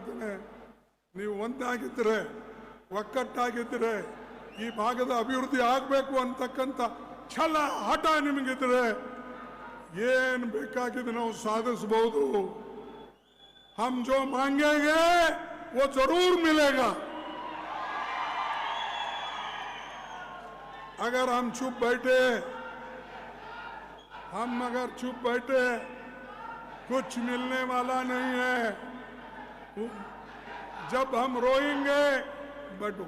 ಹೇಳ್ತೇನೆ, ನೀವು ಒಂದಾಗಿದ್ದರೆ, ಒಕ್ಕಟ್ಟಾಗಿದ್ದರೆ, ಈ ಭಾಗದ ಅಭಿವೃದ್ಧಿ ಆಗಬೇಕು ಅಂತಕ್ಕಂಥ ಛಲ ಹಠ ನಿಮಗಿದ್ರೆ ಏನು ಬೇಕಾಗಿದೆ ನಾವು ಸಾಧಿಸಬಹುದು. हम जो मांगेंगे वो जरूर मिलेगा. अगर हम चुप बैठे कुछ मिलने वाला नहीं है. जब हम रोएंगे बटू,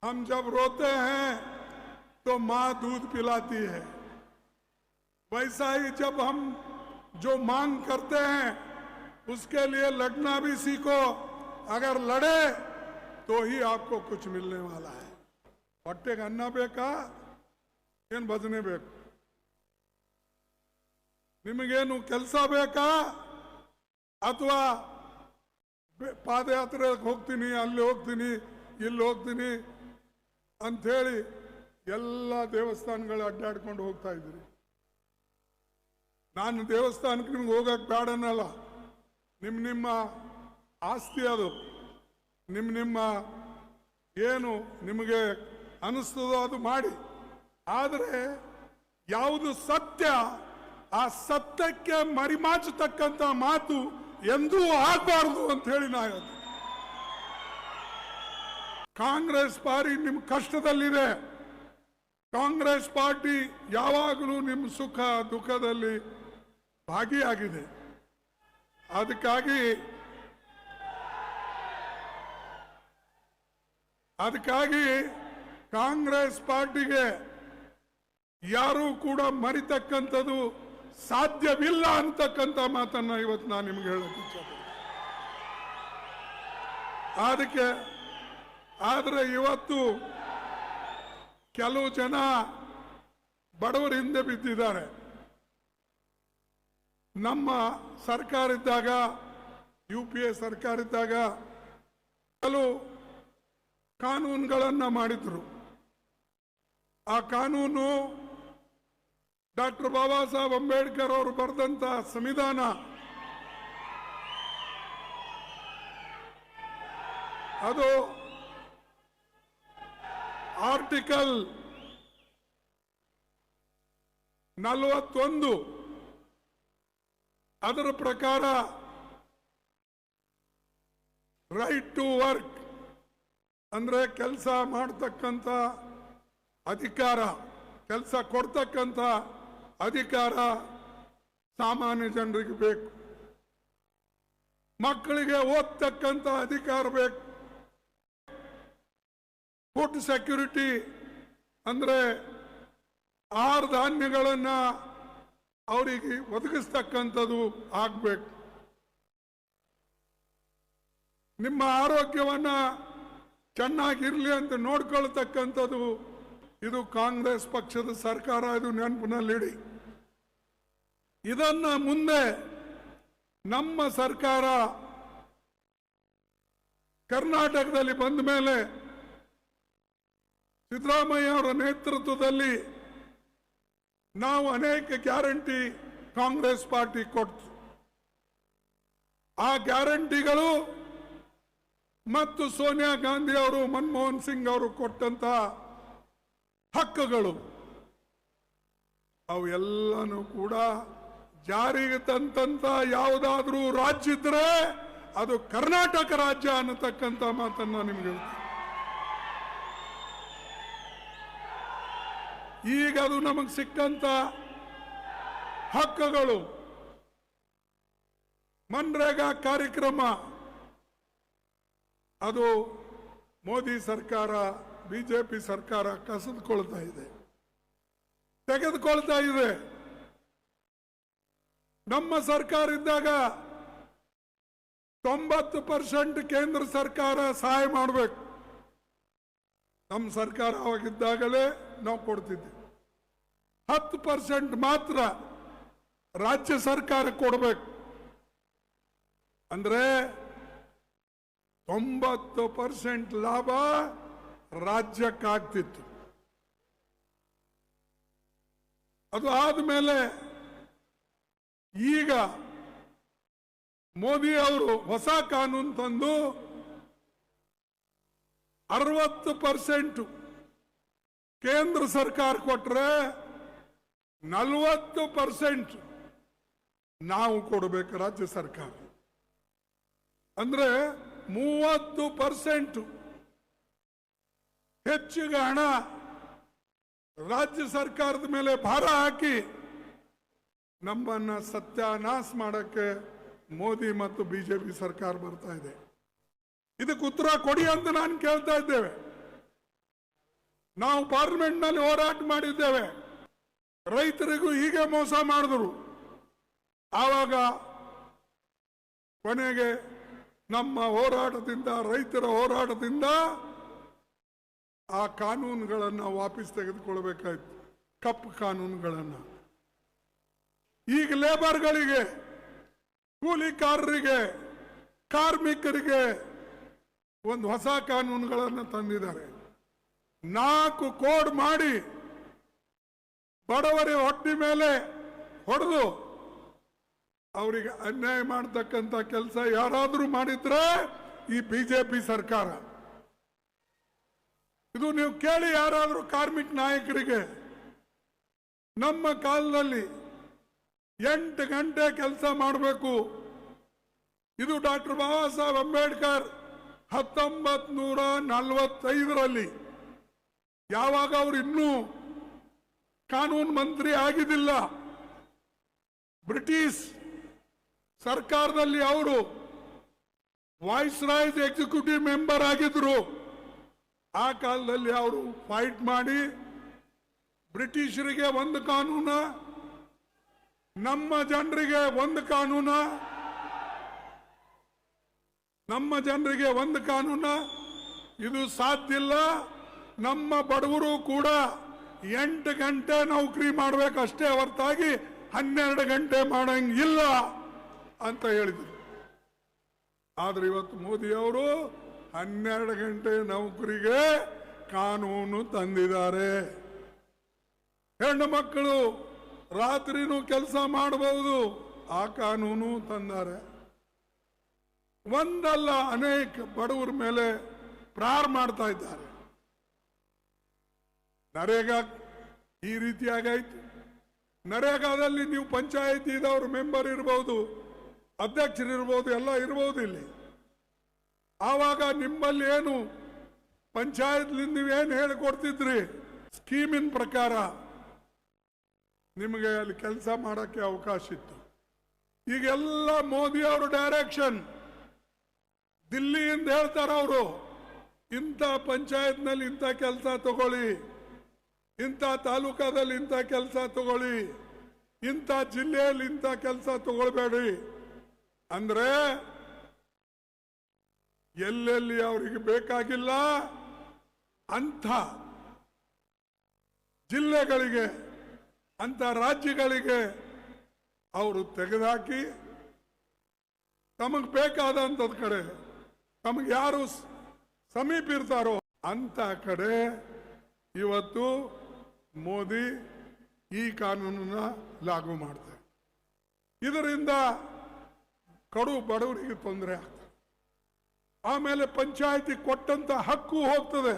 हम जब रोते हैं तो माँ दूध पिलाती है. वैसा ही जब हम जो मांग करते हैं उसके लिए लड़ना भी सीखो. अगर लड़े तो ही आपको कुछ मिलने वाला है. ಹೊಟ್ಟೆಗೆ ಅನ್ನ ಬೇಕಾ, ಏನು ಭಜನೆ ಬೇಕು? ನಿಮಗೇನು ಕೆಲಸ ಬೇಕಾ, ಅಥವಾ ಪಾದಯಾತ್ರೆಗೆ ಹೋಗ್ತೀನಿ, ಅಲ್ಲಿ ಹೋಗ್ತೀನಿ, ಇಲ್ಲಿ ಹೋಗ್ತೀನಿ ಅಂಥೇಳಿ ಎಲ್ಲ ದೇವಸ್ಥಾನಗಳು ಅಡ್ಡಾಡ್ಕೊಂಡು ಹೋಗ್ತಾ ಇದ್ದೀರಿ. ನಾನು ದೇವಸ್ಥಾನಕ್ಕೆ ನಿಮ್ಗೆ ಹೋಗಕ್ಕೆ ಬೇಡ ಅನ್ನಲ್ಲ. ನಿಮ್ಮ ಆಸ್ತಿ ಅದು. ನಿಮ್ಮ ಏನು ನಿಮಗೆ ಅನಿಸ್ತದೋ ಅದು ಮಾಡಿ. ಆದರೆ ಯಾವುದು ಸತ್ಯ, ಆ ಸತ್ಯಕ್ಕೆ ಮರಿಮಾಚತಕ್ಕಂಥ ಮಾತು ಎಂದೂ ಆಗಬಾರದು ಅಂತ ಹೇಳಿ ನಾ ಹೇಳ್ತೀನಿ. ಕಾಂಗ್ರೆಸ್ ಪಾರ್ಟಿ ನಿಮ್ಮ ಕಷ್ಟದಲ್ಲಿದೆ. ಕಾಂಗ್ರೆಸ್ ಪಾರ್ಟಿ ಯಾವಾಗಲೂ ನಿಮ್ಮ ಸುಖ ದುಃಖದಲ್ಲಿ ಭಾಗಿಯಾಗಿದೆ. ಅದಕ್ಕಾಗಿ ಕಾಂಗ್ರೆಸ್ ಪಾರ್ಟಿಗೆ ಯಾರೂ ಕೂಡ ಮರಿತಕ್ಕಂಥದ್ದು ಸಾಧ್ಯವಿಲ್ಲ ಅಂತಕ್ಕಂಥ ಮಾತನ್ನ ಇವತ್ತು ನಾನು ನಿಮ್ಗೆ ಹೇಳಕ್ಕೆ ಇಚ್ಛೆ. ಆದರೆ ಇವತ್ತು ಕೆಲವು ಜನ ಬಡವರ ಹಿಂದೆ ಬಿದ್ದಿದ್ದಾರೆ. ನಮ್ಮ ಸರ್ಕಾರ ಇದ್ದಾಗ, UPA ಸರ್ಕಾರ ಇದ್ದಾಗ ಕೆಲವು ಕಾನೂನುಗಳನ್ನು ಮಾಡಿದ್ರು. ಆ ಕಾನೂನು ಡಾಕ್ಟರ್ ಬಾಬಾ ಸಾಹೇಬ್ ಅಂಬೇಡ್ಕರ್ ಅವರು ಬರೆದಂತ ಸಂವಿಧಾನ. ಅದು ಆರ್ಟಿಕಲ್ 41 ಅದರ ಪ್ರಕಾರ ರೈಟ್ ಟು ವರ್ಕ್ ಅಂದ್ರೆ ಕೆಲಸ ಮಾಡತಕ್ಕಂಥ ಅಧಿಕಾರ, ಕೆಲಸ ಕೊಡ್ತಕ್ಕಂಥ ಅಧಿಕಾರ ಸಾಮಾನ್ಯ ಜನರಿಗೆ ಬೇಕು. ಮಕ್ಕಳಿಗೆ ಓದ್ತಕ್ಕಂಥ ಅಧಿಕಾರ ಬೇಕು. ಫುಡ್ ಸೆಕ್ಯೂರಿಟಿ ಅಂದ್ರೆ ಆಹಾರ ಧಾನ್ಯಗಳನ್ನ ಅವರಿಗೆ ಒದಗಿಸ್ತಕ್ಕಂಥದ್ದು ಆಗ್ಬೇಕು. ನಿಮ್ಮ ಆರೋಗ್ಯವನ್ನ ಚೆನ್ನಾಗಿರ್ಲಿ ಅಂತ ನೋಡ್ಕೊಳ್ತಕ್ಕಂಥದ್ದು ಇದು ಕಾಂಗ್ರೆಸ್ ಪಕ್ಷದ ಸರ್ಕಾರ. ಇದು ನೆನಪಿನಲ್ಲಿಡಿ. ಇದನ್ನ ಮುಂದೆ ನಮ್ಮ ಸರ್ಕಾರ ಕರ್ನಾಟಕದಲ್ಲಿ ಬಂದ ಮೇಲೆ ಸಿದ್ದರಾಮಯ್ಯ ಅವರ ನೇತೃತ್ವದಲ್ಲಿ ನಾವು ಅನೇಕ ಗ್ಯಾರಂಟಿ ಕಾಂಗ್ರೆಸ್ ಪಾರ್ಟಿ ಕೊಡ್ತು. ಆ ಗ್ಯಾರಂಟಿಗಳು ಮತ್ತು ಸೋನಿಯಾ ಗಾಂಧಿ ಅವರು, ಮನಮೋಹನ್ ಸಿಂಗ್ ಅವರು ಕೊಟ್ಟಂತ ಹಕ್ಕುಗಳು ಅವೆಲ್ಲನೂ ಕೂಡ ಜಾರಿಗೆ ತಂತಂತ ಯಾವುದಾದ್ರೂ ರಾಜ್ಯ ಇದ್ರೆ ಅದು ಕರ್ನಾಟಕ ರಾಜ್ಯ ಅನ್ನತಕ್ಕಂಥ ಮಾತನ್ನ ನಿಮ್ಗೆ ಹೇಳ್ತೀನಿ. ಈಗ ಅದು ನಮಗೆ ಸಿಕ್ಕಂತ ಹಕ್ಕುಗಳು, ಮನ್ರೇಗಾ ಕಾರ್ಯಕ್ರಮ ಅದು ಮೋದಿ ಸರ್ಕಾರ, ಬಿಜೆಪಿ ಸರ್ಕಾರ ಕಸಿದುಕೊಳ್ತಾ ಇದೆ, ತೆಗೆದುಕೊಳ್ತಾ ಇದೆ. ನಮ್ಮ ಸರ್ಕಾರ ಇದ್ದಾಗ 90% ಕೇಂದ್ರ ಸರ್ಕಾರ ಸಹಾಯ ಮಾಡಬೇಕು. ನಮ್ಮ ಸರ್ಕಾರ ಅವಾಗಿದ್ದಾಗಲೇ ನಾವು ಕೊಡ್ತಿದ್ವಿ. 10% ಮಾತ್ರ ರಾಜ್ಯ ಸರ್ಕಾರ ಕೊಡಬೇಕು. ಅಂದ್ರೆ 90% ಲಾಭ ರಾಜ್ಯಕ್ಕಾಗ್ತಿತ್ತು. ಅದು ಆದ್ಮೇಲೆ ಈಗ ಮೋದಿ ಅವರು ಹೊಸ ಕಾನೂನು ತಂದು 60% ಕೇಂದ್ರ ಸರ್ಕಾರ ಕೊಟ್ರೆ 40% ನಾವು ಕೊಡಬೇಕು ರಾಜ್ಯ ಸರ್ಕಾರ. ಅಂದ್ರೆ 30% ಹೆಚ್ಚಿಗೆ ಹಣ ರಾಜ್ಯ ಸರ್ಕಾರದ ಮೇಲೆ ಭಾರ ಹಾಕಿ ನಮ್ಮನ್ನ ಸತ್ಯಾನಾಶ ಮಾಡಕ್ಕೆ ಮೋದಿ ಮತ್ತು ಬಿಜೆಪಿ ಸರ್ಕಾರ ಬರ್ತಾ ಇದೆ. ಇದಕ್ಕೆ ಉತ್ತರ ಕೊಡಿ ಅಂತ ನಾನು ಕೇಳ್ತಾ ಇದ್ದೇವೆ. ನಾವು ಪಾರ್ಲಿಮೆಂಟ್ ನಲ್ಲಿ ಹೋರಾಟ ಮಾಡಿದ್ದೇವೆ. ರೈತರಿಗೂ ಹೀಗೆ ಮೋಸ ಮಾಡಿದ್ರು. ಆವಾಗ ಕೊನೆಗೆ ನಮ್ಮ ಹೋರಾಟದಿಂದ, ರೈತರ ಹೋರಾಟದಿಂದ ಆ ಕಾನೂನುಗಳನ್ನು ವಾಪಸ್ ತೆಗೆದುಕೊಳ್ಬೇಕಾಯ್ತು, ಕಪ್ಪು ಕಾನೂನುಗಳನ್ನು. ಈಗ ಲೇಬರ್ಗಳಿಗೆ, ಕೂಲಿಕಾರರಿಗೆ, ಕಾರ್ಮಿಕರಿಗೆ ಒಂದು ಹೊಸ ಕಾನೂನುಗಳನ್ನು ತಂದಿದ್ದಾರೆ. 4 ಕೋಡ್ ಮಾಡಿ ಬಡವರ ಹೊಟ್ಟೆ ಮೇಲೆ ಹೊಡೆದು ಅವರಿಗೆ ಅನ್ಯಾಯ ಮಾಡತಕ್ಕಂತ ಕೆಲಸ ಯಾರಾದರೂ ಮಾಡಿದ್ರೆ ಈ ಬಿಜೆಪಿ ಸರ್ಕಾರ. ಇದು ನೀವು ಕೇಳಿ ಯಾರಾದರೂ ಕಾರ್ಮಿಕ ನಾಯಕರಿಗೆ. ನಮ್ಮ ಕಾಲದಲ್ಲಿ 8 ಗಂಟೆ ಕೆಲಸ ಮಾಡಬೇಕು. ಇದು ಡಾಕ್ಟರ್ ಬಾಬಾ ಸಾಹೇಬ್ ಅಂಬೇಡ್ಕರ್ 1945ರಲ್ಲಿ, ಯಾವಾಗ ಅವರು ಇನ್ನೂ ಕಾನೂನು ಮಂತ್ರಿ ಆಗಿದ್ದಿಲ್ಲ, ಬ್ರಿಟಿಷ್ ಸರ್ಕಾರದಲ್ಲಿ ಅವರು ವಾಯ್ಸ್ ರಾಯ್ಸ್ ಎಕ್ಸಿಕ್ಯೂಟಿವ್ ಮೆಂಬರ್ ಆಗಿದ್ರು. ಆ ಕಾಲದಲ್ಲಿ ಅವರು ಫೈಟ್ ಮಾಡಿ ಬ್ರಿಟಿಷರಿಗೆ ಒಂದು ಕಾನೂನ, ನಮ್ಮ ಜನರಿಗೆ ಒಂದು ಕಾನೂನ, ನಮ್ಮ ಜನರಿಗೆ ಒಂದು ಕಾನೂನ. ಇದು ಸಾಧ್ಯ ಇಲ್ಲ. ನಮ್ಮ ಬಡವರು ಕೂಡ 8 ಗಂಟೆ ನೌಕರಿ ಮಾಡಬೇಕಷ್ಟೇ ಹೊರತಾಗಿ 12 ಗಂಟೆ ಮಾಡಂಗಿಲ್ಲ ಅಂತ ಹೇಳಿದ್ರು. ಆದ್ರೆ ಇವತ್ತು ಮೋದಿ ಅವರು 12 ಗಂಟೆ ನೌಕರಿಗೆ ಕಾನೂನು ತಂದಿದ್ದಾರೆ. ಹೆಣ್ಣು ಮಕ್ಕಳು ರಾತ್ರಿನೂ ಕೆಲಸ ಮಾಡಬಹುದು, ಆ ಕಾನೂನು ತಂದಾರೆ. ಒಂದಲ್ಲ ಅನೇಕ ಬಡವರ ಮೇಲೆ ಪ್ರಹಾರ ಮಾಡ್ತಾ ಇದ್ದಾರೆ. ನರೇಗಾ ಈ ರೀತಿಯಾಗಾಯ್ತು. ನರೇಗಾದಲ್ಲಿ ನೀವು ಪಂಚಾಯತಿದವ್ರ ಮೆಂಬರ್ ಇರಬಹುದು, ಅಧ್ಯಕ್ಷರಿರ್ಬೋದು, ಎಲ್ಲ ಇರಬಹುದು ಇಲ್ಲಿ. ಆವಾಗ ನಿಮ್ಮಲ್ಲಿ ಏನು ಪಂಚಾಯತ್ಲಿಂದ ನೀವೇನು ಹೇಳಿಕೊಡ್ತಿದ್ರಿ ಸ್ಕೀಮಿನ ಪ್ರಕಾರ ನಿಮಗೆ ಅಲ್ಲಿ ಕೆಲಸ ಮಾಡಕ್ಕೆ ಅವಕಾಶ ಇತ್ತು. ಈಗೆಲ್ಲ ಮೋದಿ ಅವರು ಡೈರೆಕ್ಷನ್ ದಿಲ್ಲಿಯಿಂದ ಹೇಳ್ತಾರ, ಅವರು ಇಂಥ ಪಂಚಾಯತ್ನಲ್ಲಿ ಇಂಥ ಕೆಲಸ ತಗೊಳ್ಳಿ, ಇಂಥ ತಾಲೂಕಾದಲ್ಲಿ ಇಂಥ ಕೆಲಸ ತಗೊಳ್ಳಿ, ಇಂಥ ಜಿಲ್ಲೆಯಲ್ಲಿ ಇಂಥ ಕೆಲಸ ತಗೊಳ್ಬೇಡಿ ಅಂದ್ರೆ ಎಲ್ಲೆಲ್ಲಿ ಅವರಿಗೆ ಬೇಕಾಗಿಲ್ಲ ಅಂಥ ಜಿಲ್ಲೆಗಳಿಗೆ, ಅಂಥ ರಾಜ್ಯಗಳಿಗೆ ಅವರು ತೆಗೆದುಹಾಕಿ ತಮಗೆ ಬೇಕಾದಂಥದ್ ಕಡೆ, ತಮಗೆ ಯಾರು ಸಮೀಪ ಇರ್ತಾರೋ ಅಂತ ಕಡೆ ಇವತ್ತು ಮೋದಿ ಈ ಕಾನೂನನ್ನ ಲಾಗು ಮಾಡ್ತಾರೆ. ಇದರಿಂದ ಕಡು ಬಡವರಿಗೆ ತೊಂದರೆ ಆಗ್ತದೆ. ಆಮೇಲೆ ಪಂಚಾಯತಿ ಕೊಟ್ಟಂತ ಹಕ್ಕು ಹೋಗ್ತದೆ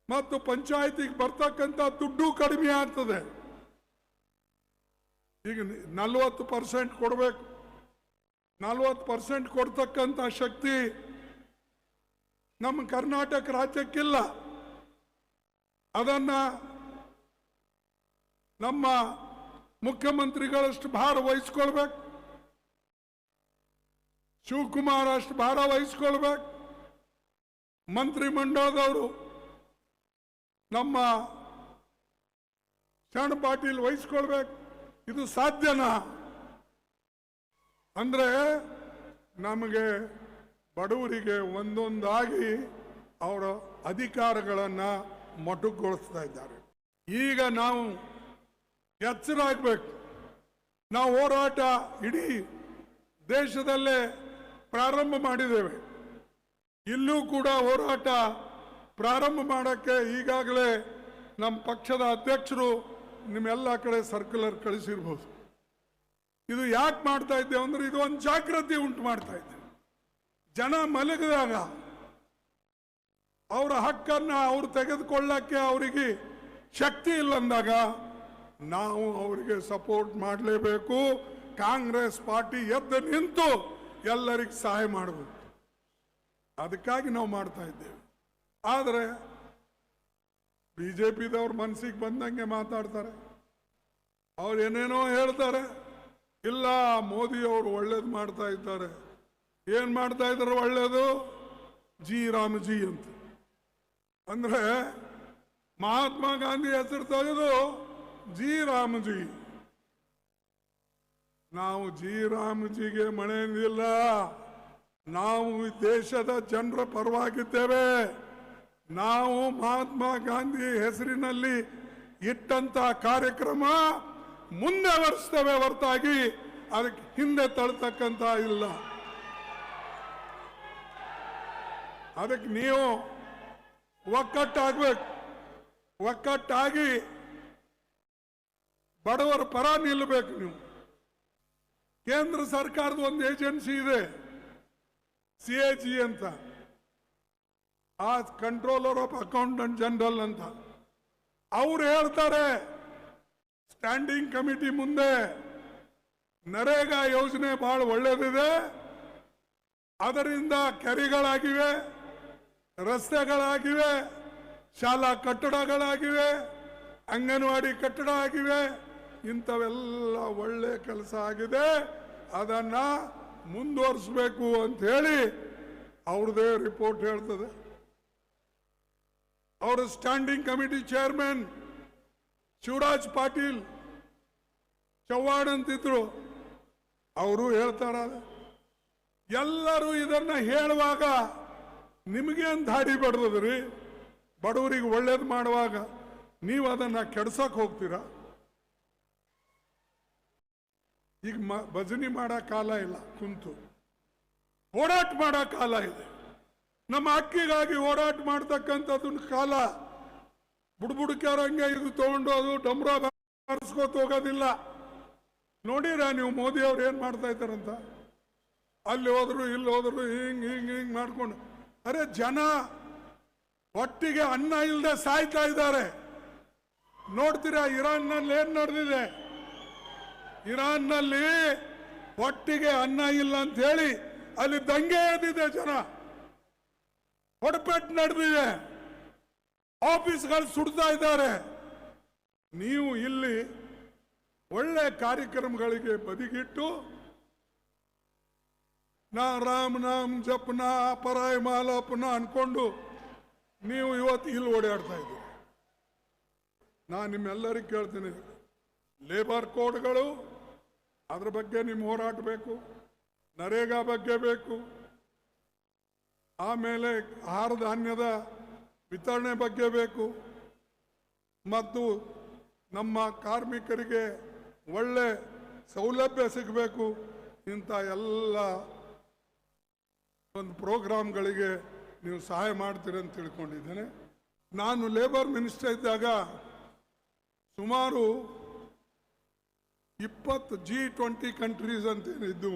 ಮತ್ತು ಪಂಚಾಯತಿಗೆ ಬರ್ತಕ್ಕಂಥ ದುಡ್ಡು ಕಡಿಮೆ ಆಗ್ತದೆ. ಈಗ 40% ಕೊಡಬೇಕು, 40% ಕೊಡ್ತಕ್ಕಂಥ ಶಕ್ತಿ ನಮ್ಮ ಕರ್ನಾಟಕ ರಾಜ್ಯಕ್ಕಿಲ್ಲ. ಅದನ್ನ ನಮ್ಮ ಮುಖ್ಯಮಂತ್ರಿಗಳಷ್ಟು ಭಾರ ವಹಿಸ್ಕೊಳ್ಬೇಕು, ಶಿವಕುಮಾರ್ ಅಷ್ಟು ಭಾರ ವಹಿಸ್ಕೊಳ್ಬೇಕು, ಮಂತ್ರಿಮಂಡಲದವರು ನಮ್ಮ ಶರಣ ಪಾಟೀಲ್ ವಹಿಸ್ಕೊಳ್ಬೇಕು. ಇದು ಸಾಧ್ಯನಾ? ಅಂದ್ರೆ ನಮಗೆ ಬಡವರಿಗೆ ಒಂದೊಂದಾಗಿ ಅವರ ಅಧಿಕಾರಗಳನ್ನ ಮೊಟಕುಗೊಳಿಸ್ತಾ ಇದ್ದಾರೆ. ಈಗ ನಾವು ಎಚ್ಚರಾಗಬೇಕು. ನಾವು ಹೋರಾಟ ಇಡೀ ದೇಶದಲ್ಲೇ ಪ್ರಾರಂಭ ಮಾಡಿದ್ದೇವೆ. ಇಲ್ಲೂ ಕೂಡ ಹೋರಾಟ ಪ್ರಾರಂಭ ಮಾಡಕ್ಕೆ ಈಗಾಗಲೇ ನಮ್ಮ ಪಕ್ಷದ ಅಧ್ಯಕ್ಷರು ನಿಮ್ಮೆಲ್ಲ ಕಡೆ ಸರ್ಕ್ಯುಲರ್ ಕಳಿಸಿರ್ಬೋದು. ಇದು ಯಾಕೆ ಮಾಡ್ತಾ ಇದ್ದೇವೆ ಅಂದ್ರೆ ಇದು ಒಂದು ಜಾಗೃತಿ ಉಂಟು ಮಾಡ್ತಾ ಇದ್ದೇವೆ. ಜನ ಮಲಗಿದಾಗ ಅವರ ಹಕ್ಕನ್ನ ಅವರು ತೆಗೆದುಕೊಳ್ಳಕ್ಕೆ ಅವರಿಗೆ ಶಕ್ತಿ ಇಲ್ಲ ಅಂದಾಗ ನಾವು ಅವರಿಗೆ ಸಪೋರ್ಟ್ ಮಾಡಲೇಬೇಕು. ಕಾಂಗ್ರೆಸ್ ಪಾರ್ಟಿ ಎದ್ದು ನಿಂತು ಎಲ್ಲರಿಗೆ ಸಹಾಯ ಮಾಡಬೇಕು. ಅದಕ್ಕಾಗಿ ನಾವು ಮಾಡ್ತಾ ಇದ್ದೇವೆ. ಆದರೆ ಬಿಜೆಪಿದವ್ರ ಮನಸ್ಸಿಗೆ ಬಂದಂಗೆ ಮಾತಾಡ್ತಾರೆ, ಅವ್ರು ಏನೇನೋ ಹೇಳ್ತಾರೆ. ಇಲ್ಲ, ಮೋದಿ ಅವರು ಒಳ್ಳೇದು ಮಾಡ್ತಾ ಇದ್ದಾರೆ. ಏನ್ ಮಾಡ್ತಾ ಇದ್ದಾರೆ ಒಳ್ಳೇದು? ಜಿ ರಾಮಜಿ ಅಂತ. ಅಂದ್ರೆ ಮಹಾತ್ಮ ಗಾಂಧಿ ಹೆಸರು ತೆಗೆದು ಜಿ ರಾಮಜಿ. ನಾವು ಜಿ ರಾಮಜಿಗೆ ಮಣೆಯಿಂದಿಲ್ಲ. ನಾವು ಈ ದೇಶದ ಜನರ ಪರವಾಗಿದ್ದೇವೆ. ನಾವು ಮಹಾತ್ಮ ಗಾಂಧಿ ಹೆಸರಿನಲ್ಲಿ ಇಟ್ಟಂತ ಕಾರ್ಯಕ್ರಮ ಮುಂದುವರಿಸ್ತೇವೆ ಹೊರತಾಗಿ ಅದಕ್ಕೆ ಹಿಂದೆ ತಳ್ತಕ್ಕಂತ ಇಲ್ಲ. ಅದಕ್ಕೆ ನೀವು ಒಕ್ಕಟ್ಟಾಗಬೇಕು. ಒಕ್ಕಟ್ಟಾಗಿ ಬಡವರ ಪರ ನಿಲ್ಲಬೇಕು. ನೀವು ಕೇಂದ್ರ ಸರ್ಕಾರದ ಒಂದು ಏಜೆನ್ಸಿ ಇದೆ, CAG ಅಂತ, ಆ ಕಂಟ್ರೋಲರ್ ಆಫ್ ಅಕೌಂಟೆಂಟ್ ಜನರಲ್ ಅಂತ. ಅವ್ರು ಹೇಳ್ತಾರೆ ಸ್ಟ್ಯಾಂಡಿಂಗ್ ಕಮಿಟಿ ಮುಂದೆ, ನರೇಗಾ ಯೋಜನೆ ಬಹಳ ಒಳ್ಳೆಯದಿದೆ. ಅದರಿಂದ ಕೆರೆಗಳಾಗಿವೆ, ರಸ್ತೆಗಳಾಗಿವೆ, ಶಾಲಾ ಕಟ್ಟಡಗಳಾಗಿವೆ, ಅಂಗನವಾಡಿ ಕಟ್ಟಡ ಆಗಿವೆ. ಇಂಥವೆಲ್ಲ ಒಳ್ಳೆ ಕೆಲಸ ಆಗಿದೆ. ಅದನ್ನ ಮುಂದುವರಿಸಬೇಕು ಅಂತ ಹೇಳಿ ಅವ್ರದೇ ರಿಪೋರ್ಟ್ ಹೇಳ್ತದೆ. ಅವರು standing committee chairman Shivraj Patil Chavan ಅಂತಿದ್ರು, ಅವರು ಹೇಳ್ತಾರ. ಎಲ್ಲರೂ ಇದನ್ನ ಹೇಳುವಾಗ ನಿಮಗೇನು ದಾಡಿ ಬಡ್ದದ್ರಿ? ಬಡವರಿಗೆ ಒಳ್ಳೇದು ಮಾಡುವಾಗ ನೀವು ಅದನ್ನ ಕೆಡ್ಸಕ್ ಹೋಗ್ತೀರಾ? ಈಗ ಭಜನೆ ಮಾಡೋ ಕಾಲ ಇಲ್ಲ, ಕುಂತು ಹೋರಾಟ ಮಾಡೋ ಕಾಲ ಇದೆ. ನಮ್ಮ ಹಕ್ಕಿಗಾಗಿ ಹೋರಾಟ ಮಾಡ್ತಕ್ಕಂಥದ್ದು ಕಾಲ. ಬುಡ್ಬುಡ್ಕ್ಯಾರಂಗೆ ಇದು ತಗೊಂಡು ಅದು ಡಮ್ರ ಬಾರಿಸ್ಕೋತ ಹೋಗೋದಿಲ್ಲ. ನೋಡಿರ ನೀವು ಮೋದಿ ಅವ್ರು ಏನ್ ಮಾಡ್ತಾ ಇದ್ದಾರಂತ? ಅಲ್ಲಿ ಹೋದ್ರು ಇಲ್ಲಿ ಹೋದ್ರು ಹಿಂಗ್ ಹಿಂಗ್ ಹಿಂಗ್ ಮಾಡ್ಕೊಂಡು, ಅರೆ ಜನ ಒಟ್ಟಿಗೆ ಅನ್ನ ಇಲ್ಲದೆ ಸಾಯ್ತಾ ಇದ್ದಾರೆ. ನೋಡ್ತೀರಾ ಇರಾನ್ನಲ್ಲಿ ಏನ್ ನಡೆದಿದೆ? ಇರಾನ್ನಲ್ಲಿ ಒಟ್ಟಿಗೆ ಅನ್ನ ಇಲ್ಲ ಅಂತ ಹೇಳಿ ಅಲ್ಲಿ ದಂಗೆ ಎದ್ದಿದೆ. ಜನ ಹೊಡೆಪೆಟ್ಟು ನಡೆದಿದೆ, ಆಫೀಸ್ಗಳು ಸುಡ್ತಾ ಇದ್ದಾರೆ. ನೀವು ಇಲ್ಲಿ ಒಳ್ಳೆ ಕಾರ್ಯಕ್ರಮಗಳಿಗೆ ಬದಿಗಿಟ್ಟು ನಾ ರಾಮ್ ನಾಮ್ ಜಪ್ನ ಪರಾಯ್ ಮಾಲಪ್ನ ಅನ್ಕೊಂಡು ನೀವು ಇವತ್ತು ಇಲ್ಲಿ ಓಡಾಡ್ತಾ ಇದ್ದೀರಿ. ನಾನು ನಿಮ್ಮೆಲ್ಲರಿಗೆ ಕೇಳ್ತೀನಿ, ಲೇಬರ್ ಕೋಡ್ಗಳು ಅದ್ರ ಬಗ್ಗೆ ನಿಮ್ಮ ಹೋರಾಟ ಬೇಕು, ನರೇಗಾ ಬಗ್ಗೆ ಬೇಕು, ಆಮೇಲೆ ಆಹಾರ ಧಾನ್ಯದ ವಿತರಣೆ ಬಗ್ಗೆ ಬೇಕು, ಮತ್ತು ನಮ್ಮ ಕಾರ್ಮಿಕರಿಗೆ ಒಳ್ಳೆ ಸೌಲಭ್ಯ ಸಿಗಬೇಕು. ಇಂಥ ಎಲ್ಲ ಒಂದು ಪ್ರೋಗ್ರಾಮ್ಗಳಿಗೆ ನೀವು ಸಹಾಯ ಮಾಡ್ತೀರಿ ಅಂತ ತಿಳ್ಕೊಂಡಿದ್ದೇನೆ. ನಾನು ಲೇಬರ್ ಮಿನಿಸ್ಟರ್ ಇದ್ದಾಗ ಸುಮಾರು 20 G20 ಕಂಟ್ರೀಸ್ ಅಂತ ಇದ್ದು,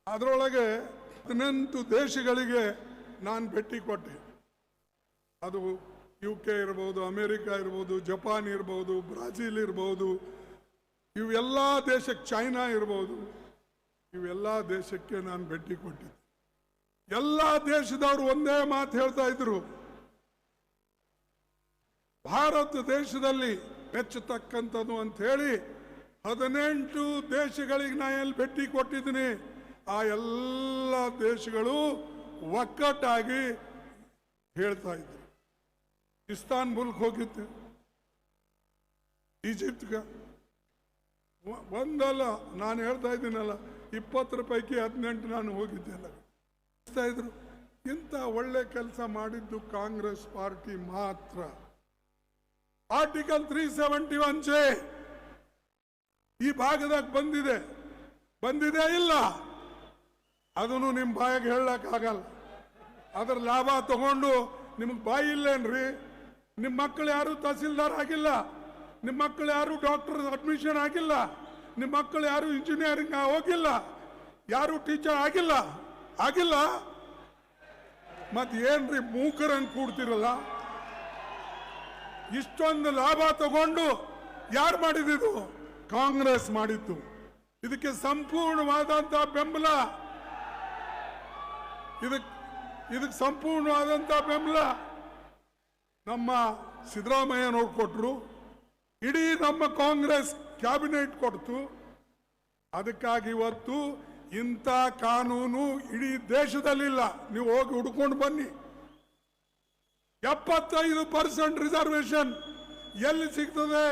ಅದರೊಳಗೆ 18 ದೇಶಗಳಿಗೆ ನಾನು ಭೇಟಿ ಕೊಟ್ಟೆ. ಅದು UK ಇರ್ಬೋದು, ಅಮೇರಿಕಾ ಇರ್ಬೋದು, ಜಪಾನ್ ಇರ್ಬೋದು, ಬ್ರಾಜಿಲ್ ಇರ್ಬೋದು, ಇವೆಲ್ಲ ದೇಶಕ್ಕೆ, ಚೈನಾ ಇರ್ಬೋದು, ಇವೆಲ್ಲ ದೇಶಕ್ಕೆ ನಾನು ಭೇಟಿ ಕೊಟ್ಟಿದ್ದೆ. ಎಲ್ಲ ದೇಶದವರು ಒಂದೇ ಮಾತು ಹೇಳ್ತಾ ಇದ್ರು, ಭಾರತ ದೇಶದಲ್ಲಿ ಮೆಚ್ಚತಕ್ಕಂಥದ್ದು ಅಂತ ಹೇಳಿ 18 ದೇಶಗಳಿಗೆ ನಾ ಎಲ್ಲಿ ಭೇಟಿ ಕೊಟ್ಟಿದ್ದೀನಿ, ಆ ಎಲ್ಲ ದೇಶಗಳು ಒಕ್ಕಟ್ಟಾಗಿ ಹೇಳ್ತಾ ಇದ್ರು. ಇಸ್ತಾನ್ಬುಲ್ಗೆ ಹೋಗಿದ್ದೆ, ಈಜಿಪ್ಟ್ಗೆ ಒಂದಲ್ಲ, ನಾನು ಹೇಳ್ತಾ ಇದ್ದೀನಲ್ಲ, 20 ಪೈಕಿ 18 ನಾನು ಹೋಗಿದ್ದೆಲ್ಲ. ಇದ್ರು ಇಂಥ ಒಳ್ಳೆ ಕೆಲಸ ಮಾಡಿದ್ದು ಕಾಂಗ್ರೆಸ್ ಪಾರ್ಟಿ ಮಾತ್ರ. ಆರ್ಟಿಕಲ್ 371 ಈ ಭಾಗದಾಗ ಬಂದಿದೆ ಇಲ್ಲ, ಅದನ್ನು ನಿಮ್ಮ ಬಾಯಿಗೆ ಹೇಳಕ್ ಆಗಲ್ಲ. ಅದರ ಲಾಭ ತಗೊಂಡು ನಿಮಗೆ ಬಾಯಿ ಇಲ್ಲೇನ್ರಿ? ನಿಮ್ಮ ಮಕ್ಕಳು ಯಾರು ತಹಸೀಲ್ದಾರ್ ಆಗಿಲ್ಲ, ನಿಮ್ಮ ಮಕ್ಕಳು ಯಾರು ಡಾಕ್ಟರ್ ಅಡ್ಮಿಷನ್ ಆಗಿಲ್ಲ, ನಿಮ್ಮ ಮಕ್ಕಳು ಯಾರು ಇಂಜಿನಿಯರಿಂಗ್ ಹೋಗಿಲ್ಲ, ಯಾರು ಟೀಚರ್ ಆಗಿಲ್ಲ ಆಗಿಲ್ಲ ಮತ್ ಏನ್ರಿ ಮೂಕರಂಗ್ ಕೂಡ್ತಿರಲ್ಲ? ಇಷ್ಟೊಂದು ಲಾಭ ತಗೊಂಡು ಯಾರು ಮಾಡಿದ್ದು? ಕಾಂಗ್ರೆಸ್ ಮಾಡಿದ್ದು. ಇದಕ್ಕೆ ಸಂಪೂರ್ಣವಾದಂತಹ ಬೆಂಬಲ, ಇದಕ್ಕೆ ಸಂಪೂರ್ಣವಾದಂತಹ ಬೆಂಬಲ ನಮ್ಮ ಸಿದ್ದರಾಮಯ್ಯನವ್ರು ಕೊಟ್ಟರು, ಇಡೀ ನಮ್ಮ ಕಾಂಗ್ರೆಸ್ ಕ್ಯಾಬಿನೆಟ್ ಕೊಡ್ತು. ಅದಕ್ಕಾಗಿ ಇವತ್ತು ಇಂಥ ಕಾನೂನು ಇಡೀ ದೇಶದಲ್ಲಿಲ್ಲ. ನೀವು ಹೋಗಿ ಹುಡ್ಕೊಂಡು ಬನ್ನಿ. 75% ರಿಸರ್ವೇಶನ್ ಎಲ್ಲಿ ಸಿಗ್ತದೆ,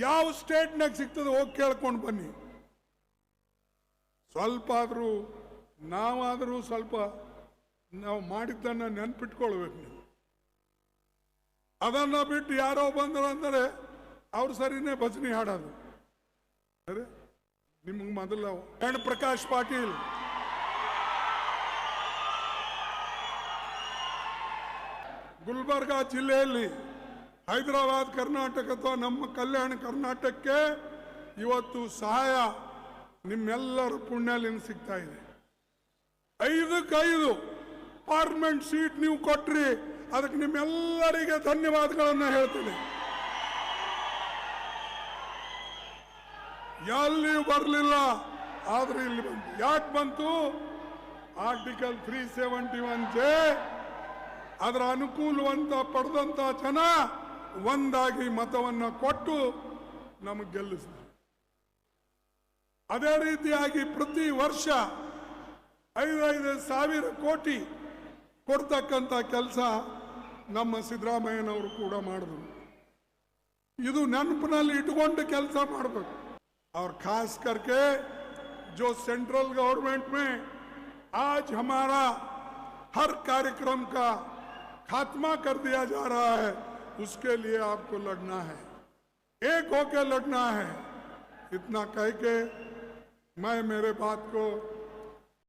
ಯಾವ ಸ್ಟೇಟ್ನಾಗ ಸಿಗ್ತದೆ ಹೋಗಿ ಕೇಳ್ಕೊಂಡು ಬನ್ನಿ. ಸ್ವಲ್ಪ ಆದರೂ ನಾವಾದರೂ ಸ್ವಲ್ಪ ನಾವು ಮಾಡಿದ್ದನ್ನ ನೆನ್ಪಿಟ್ಕೊಳ್ಬೇಕು. ನೀವು ಅದನ್ನ ಬಿಟ್ಟು ಯಾರೋ ಬಂದ್ರು ಅಂದರೆ ಅವ್ರು ಸರಿನೇ ಭಜನೆ ಹಾಡೋದು. ಅರೆ ನಿಮ್ಗೆ ಮೊದಲ ಪ್ರಕಾಶ್ ಪಾಟೀಲ್ ಗುಲ್ಬರ್ಗಾ ಜಿಲ್ಲೆಯಲ್ಲಿ ಹೈದರಾಬಾದ್ ಕರ್ನಾಟಕ ಅಥವಾ ನಮ್ಮ ಕಲ್ಯಾಣ ಕರ್ನಾಟಕಕ್ಕೆ ಇವತ್ತು ಸಹಾಯ ನಿಮ್ಮೆಲ್ಲರ ಪುಣ್ಯಲಿಂದ ಸಿಗ್ತಾ ಇದೆ. 5 ಪಾರ್ಲಿಮೆಂಟ್ ಸೀಟ್ ನೀವು ಕೊಟ್ರಿ, ಅದಕ್ಕೆ ನಿಮ್ಮೆಲ್ಲರಿಗೆ ಧನ್ಯವಾದಗಳನ್ನು ಹೇಳ್ತೀನಿ. ಎಲ್ಲಿ ಬರಲಿಲ್ಲ, ಆದ್ರೆ ಇಲ್ಲಿ ಬಂತು. ಯಾಕೆ ಬಂತು? ಆರ್ಟಿಕಲ್ 371(j) ಅದರ ಅನುಕೂಲವಂತ ಪಡೆದಂತ ಜನ ಒಂದಾಗಿ ಮತವನ್ನ ಕೊಟ್ಟು ನಮಗೆ ಗೆಲ್ಲಿಸಿದ್ರು. ಅದೇ ರೀತಿಯಾಗಿ ಪ್ರತಿ ವರ್ಷ 5,000 ಕೋಟಿ ಕೊಡ್ತಕ್ಕಂಥ ಕೆಲಸ ನಮ್ಮ ಸಿದ್ದರಾಮಯ್ಯನವರು ಕೂಡ ಮಾಡಿದ್ರು. ಇದು ನೆನಪಿನಲ್ಲಿ ಇಟ್ಕೊಂಡು ಕೆಲಸ ಮಾಡಬೇಕು. और खास करके जो सेंट्रल गवर्नमेंट में आज हमारा हर कार्यक्रम का खात्मा कर दिया जा रहा है, उसके लिए आपको लड़ना है, एक होकर लड़ना है. इतना कह के मैं मेरे बात को